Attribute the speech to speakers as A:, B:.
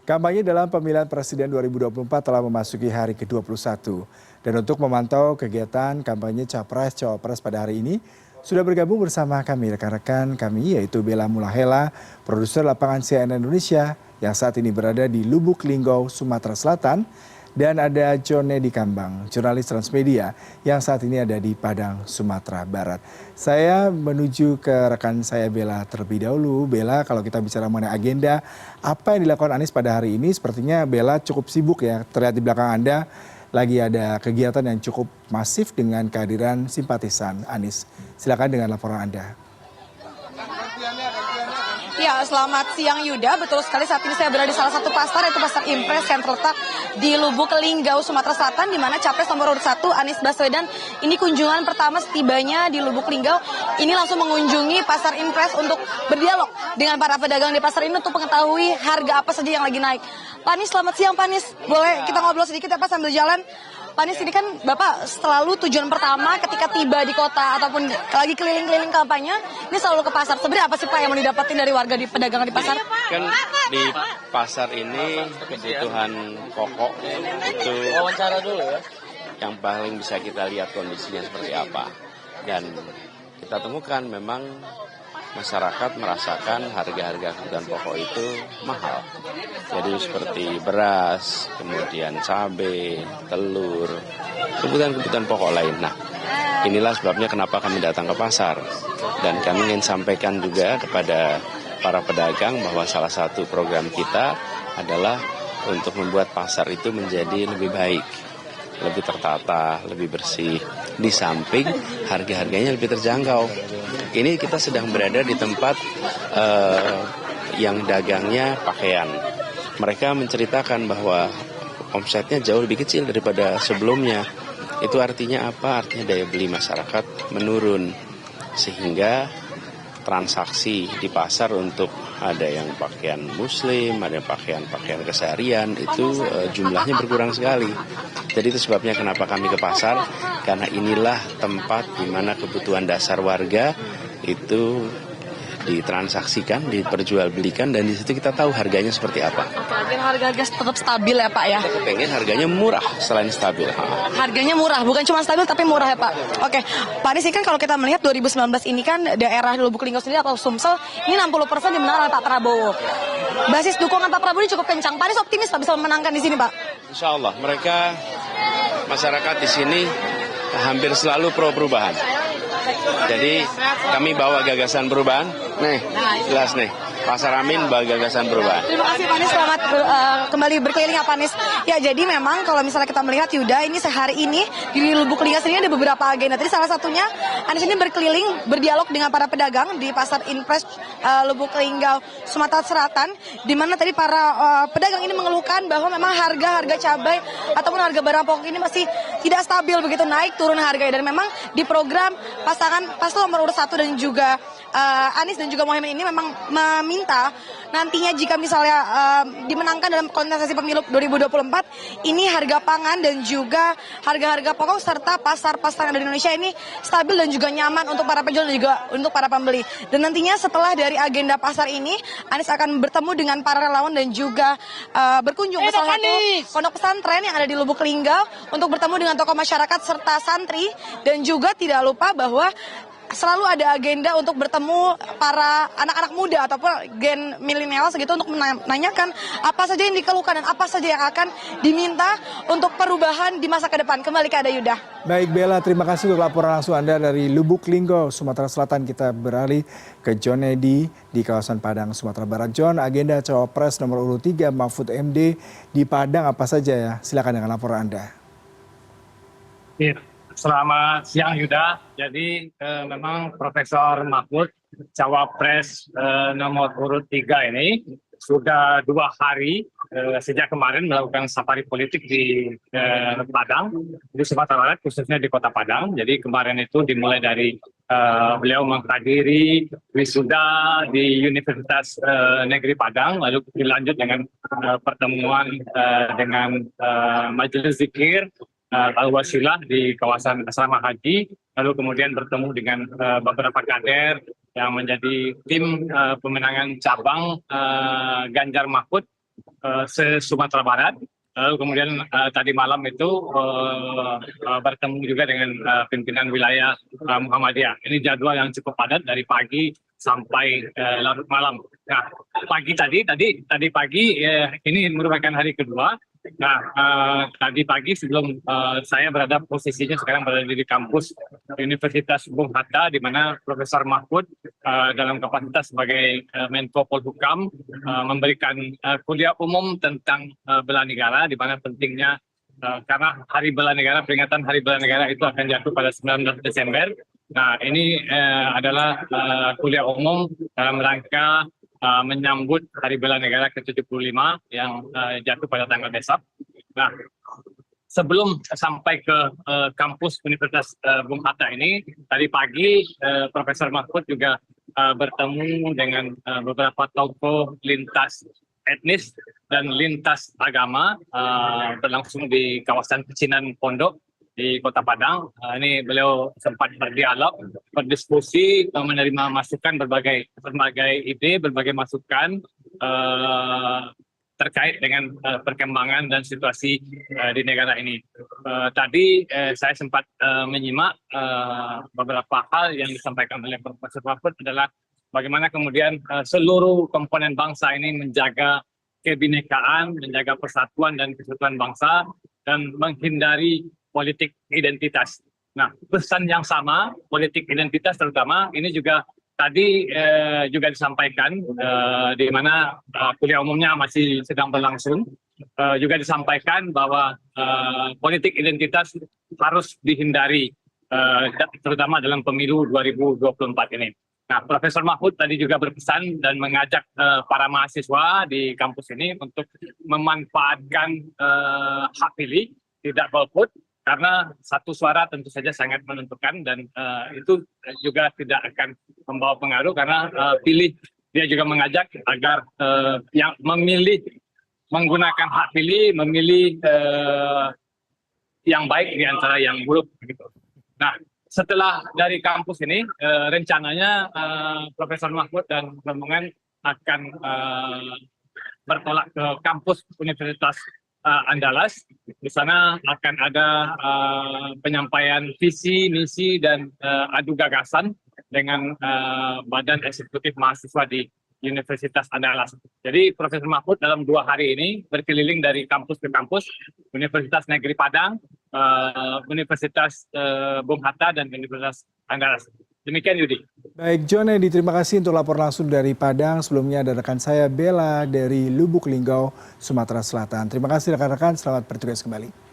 A: Kampanye dalam pemilihan presiden 2024 telah memasuki hari ke-21. Dan untuk memantau kegiatan kampanye Capres-Cawapres pada hari ini, sudah bergabung bersama kami rekan-rekan kami yaitu Bella Mulahela, produser lapangan CNN Indonesia yang saat ini berada di Lubuk Linggau, Sumatera Selatan, dan ada John Nedi Kambang, jurnalis Transmedia yang saat ini ada di Padang, Sumatera Barat. Saya menuju ke rekan saya Bella terlebih dahulu. Bella, kalau kita bicara mengenai agenda, apa yang dilakukan Anies pada hari ini? Sepertinya Bella cukup sibuk ya, terlihat di belakang Anda lagi ada kegiatan yang cukup masif dengan kehadiran simpatisan Anies. Silakan dengan laporan Anda.
B: Ya, selamat siang Yuda. Betul sekali, saat ini saya berada di salah satu pasar, yaitu Pasar Impres yang terletak di Lubuk Linggau, Sumatera Selatan, di mana Capres nomor urut 1 Anies Baswedan ini kunjungan pertama setibanya di Lubuk Linggau. Ini langsung mengunjungi Pasar Impres untuk berdialog dengan para pedagang di pasar ini untuk mengetahui harga apa saja yang lagi naik. Pak Anies, selamat siang Pak Anies. Boleh kita ngobrol sedikit ya Pak sambil jalan? Pak Anies, ini kan Bapak selalu tujuan pertama ketika tiba di kota ataupun lagi keliling-keliling kampanye, ini selalu ke pasar. Sebenarnya apa sih Pak yang mau didapatin dari warga di pedagang di pasar?
C: Kan di pasar ini kebutuhan pokok itu yang paling bisa kita lihat kondisinya seperti apa. Dan kita temukan memang masyarakat merasakan harga-harga kebutuhan pokok itu mahal. Jadi seperti beras, kemudian cabai, telur, kebutuhan-kebutuhan pokok lain. Nah, inilah sebabnya kenapa kami datang ke pasar. Dan kami ingin sampaikan juga kepada para pedagang bahwa salah satu program kita adalah untuk membuat pasar itu menjadi lebih baik, lebih tertata, lebih bersih. Di samping harga-harganya lebih terjangkau. Ini kita sedang berada di tempat yang dagangnya pakaian. Mereka menceritakan bahwa omsetnya jauh lebih kecil daripada sebelumnya. Itu artinya apa? Artinya daya beli masyarakat menurun. Sehingga transaksi di pasar untuk ada yang pakaian muslim, ada yang pakaian keseharian, itu jumlahnya berkurang sekali. Jadi itu sebabnya kenapa kami ke pasar, karena inilah tempat di mana kebutuhan dasar warga itu ditransaksikan, diperjualbelikan, dan di situ kita tahu harganya seperti apa.
B: Oke, harga gas tetap stabil ya Pak ya?
C: Kita pengen harganya murah selain stabil.
B: Harganya murah, bukan cuma stabil tapi murah ya Pak? Oke, Pak Anies, ini kan kalau kita melihat 2019 ini kan daerah Lubuk Linggau sendiri atau Sumsel, ini 60% dimenangkan oleh Pak Prabowo. Basis dukungan Pak Prabowo ini cukup kencang. Pak Anies optimis Pak bisa memenangkan di sini Pak?
C: Insya Allah, mereka, masyarakat di sini hampir selalu pro perubahan. Jadi kami bawa gagasan perubahan, nih jelas nih, Pasar Amin bawa gagasan perubahan.
B: Terima kasih Pak Anies, selamat kembali berkeliling ya Pak Anies. Ya, jadi memang kalau misalnya kita melihat Yuda, ini sehari ini di Lubuk Linggau sendiri ada beberapa agenda. Tadi salah satunya Anies ini berkeliling, berdialog dengan para pedagang di Pasar Impres Lubuk Linggau, Sumatera Selatan, di mana tadi para pedagang ini mengeluhkan bahwa memang harga cabai ataupun harga barang pokok ini masih tidak stabil, begitu naik turun harganya. Dan memang di program pasangan paslon nomor urut 1 dan juga Anies dan juga Mohaimin ini memang meminta nantinya jika misalnya dimenangkan dalam kontestasi pemilu 2024, ini harga pangan dan juga harga-harga pokok serta pasar-pasar yang ada di Indonesia ini stabil dan juga nyaman untuk para penjual dan juga untuk para pembeli. Dan nantinya setelah dari agenda pasar ini, Anies akan bertemu dengan para relawan dan juga berkunjung ke salah satu pondok pesantren yang ada di Lubuk Linggau untuk bertemu dengan tokoh masyarakat serta santri, dan juga tidak lupa bahwa selalu ada agenda untuk bertemu para anak-anak muda ataupun gen milenial segitu untuk menanyakan apa saja yang dikeluhkan dan apa saja yang akan diminta untuk perubahan di masa ke depan. Kembali ke Anda Yuda.
A: Baik Bella, terima kasih untuk laporan langsung Anda dari Lubuk Linggau, Sumatera Selatan. Kita beralih ke John Nedi di kawasan Padang, Sumatera Barat. John, agenda Cawapres nomor urut 3 Mahfud MD di Padang apa saja ya? Silakan dengan laporan Anda.
D: Iya. Selamat siang Yuda. Jadi memang Profesor Mahfud Cawapres nomor urut 3 ini sudah 2 hari sejak kemarin melakukan safari politik di Padang, di Sumatera Barat, khususnya di Kota Padang. Jadi kemarin itu dimulai dari beliau menghadiri wisuda di Universitas Negeri Padang, lalu dilanjut dengan pertemuan dengan majelis zikir Al-Wasilah di kawasan asrama haji, lalu kemudian bertemu dengan beberapa kader yang menjadi tim pemenangan cabang Ganjar Mahfud se-Sumatera Barat. Lalu kemudian tadi malam itu bertemu juga dengan pimpinan wilayah Muhammadiyah. Ini jadwal yang cukup padat dari pagi sampai larut malam. Nah, tadi pagi ini merupakan hari kedua. Nah, tadi pagi sebelum saya berada posisinya sekarang berada di kampus Universitas Bung Hatta, di mana Profesor Mahfud dalam kapasitas sebagai Menko Polhukam memberikan kuliah umum tentang bela negara, di mana pentingnya karena Hari Bela Negara, peringatan Hari Bela Negara itu akan jatuh pada 19 Desember. Nah, ini adalah kuliah umum dalam rangka menyambut Hari Bela Negara ke-75 yang jatuh pada tanggal besok. Nah, sebelum sampai ke kampus Universitas Bung Hatta ini, tadi pagi Profesor Mahfud juga bertemu dengan beberapa tokoh lintas etnis dan lintas agama berlangsung di kawasan Pecinan Pondok di Kota Padang. Ini beliau sempat berdialog, berdiskusi, menerima masukan berbagai ide, berbagai masukan terkait dengan perkembangan dan situasi di negara ini. Tadi saya sempat menyimak beberapa hal yang disampaikan oleh Profesor Mahfud adalah bagaimana kemudian seluruh komponen bangsa ini menjaga kebinekaan, menjaga persatuan dan kesatuan bangsa, dan menghindari politik identitas. Nah, pesan yang sama, politik identitas terutama, ini juga tadi juga disampaikan di mana kuliah umumnya masih sedang berlangsung. Juga disampaikan bahwa politik identitas harus dihindari, terutama dalam pemilu 2024 ini. Nah, Profesor Mahfud tadi juga berpesan dan mengajak para mahasiswa di kampus ini untuk memanfaatkan hak pilih, tidak golput, karena satu suara tentu saja sangat menentukan, dan itu juga tidak akan membawa pengaruh karena dia juga mengajak agar yang memilih menggunakan hak pilih, memilih yang baik di antara yang buruk. Nah, setelah dari kampus ini rencananya Profesor Mahfud dan rombongan akan bertolak ke kampus Universitas Andalas. Di sana akan ada penyampaian visi, misi, dan adu gagasan dengan Badan Eksekutif Mahasiswa di Universitas Andalas. Jadi Profesor Mahfud dalam 2 hari ini berkeliling dari kampus ke kampus, Universitas Negeri Padang, Universitas Bung Hatta, dan Universitas Andalas. Demikian Yudi.
A: Baik, John Edi, terima kasih untuk lapor langsung dari Padang. Sebelumnya ada rekan saya Bella dari Lubuk Linggau, Sumatera Selatan. Terima kasih rekan-rekan, selamat bertugas kembali.